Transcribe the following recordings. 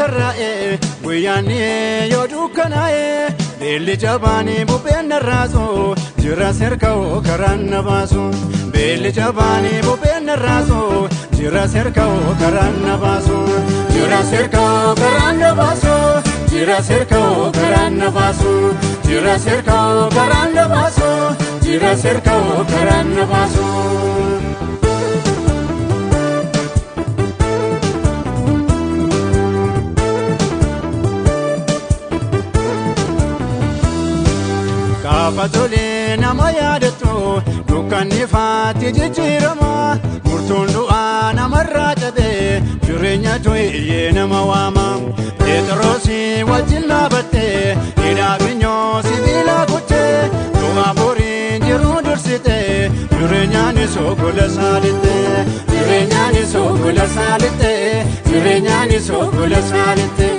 sarraa'e guyyaanni yoo dukkanaa'e beelli jabaanii bubbeen narraasoo jira serka'oo karaan na baasu beelli jabaanii bubbeen narraasoo jira serka'oo karaan na baasu jira serka'oo karaan na baasu jira serka'oo karaan na baasu jira serka'oo karaan na baasu jira serka'oo karaan na baasu. Kafatole nama yaadatu dukkanni faatti jijjiirama murtuun du'aa namarraa cabe jireenya to'ee nama waama Pheexroosii wajjin dhaabattee hidhaa binyoo sibiila kuttee du'a boriin jiruu dursitee jireenyaan isoo gola saalittee jireenyaan isoo gola saalittee jireenyaan isoo gola saalittee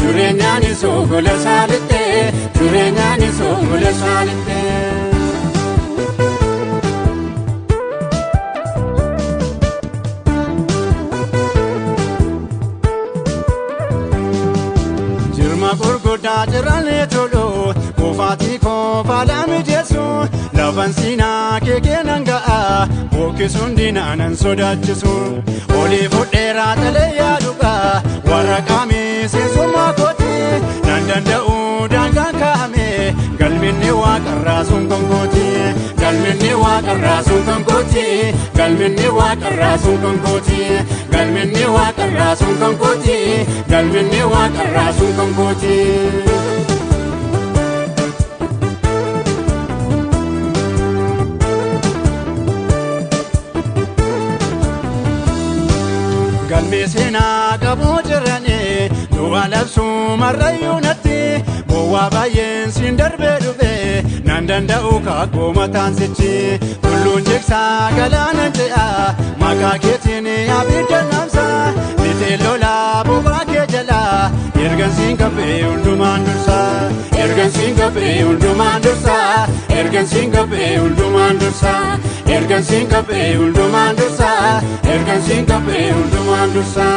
jireenyaan isoo gola saalittee jireenyaan isoo gola saalittee. Jirma gurguddaa jiraalee toluu kufaatii koofaalaa mijeessu lafan siinaa keekeenan ga'a bookisuun diinaanan sodaachisu olii fudheeraa talee yaaduudha warra qaamii seensummaa kooti nan danda'u daangaan kaa'ame galminni waaqarraa sun kan kooti galminni waaqarraa sun kan kooti galminni waaqarraa sun kan kooti galminni waaqarraa sun kan kooti galminni waaqarraa sun kan kooti. Galmee seenaa qabuu jiranii du'a labsuu marrayyuu natti bu'aa baay'een siin darbee dhufee nan danda'u kaakoo mataan sichi tulluun jigsaa galaanan ce'a maqaa keetiin abidda naamsa bitee lolaa bobaa kee jalaa ergan siin qabee hundumaan dursa ergan siin qabee hundumaan dursa ergan siin qabee hundumaan dursa ergan siin qabee hundumaan dursa ergan siin qabee hundumaan dursa.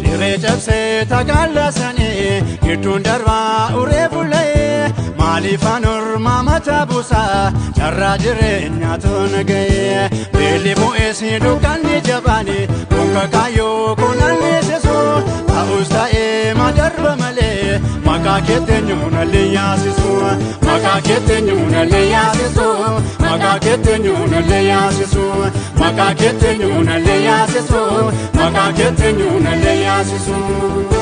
Jiree cabsee takaalasanii gidduun darbaa uree bullee maaliifaan ormaa mataa buusaa carraa jireenyaa toona ga'ee beelli bu'eessi dukkanni jabaanii kunka kaayyoo kunaan miisisu ta'us ta'ee madarba malee maqaa keetteenyuun allee yaasisu maqaa keetteenyuun allee yaasisu maqaa keetteenyuun allee yaasisu maqaa keetteenyuun allee yaasisu maqaa keetteenyuun allee yaasisu.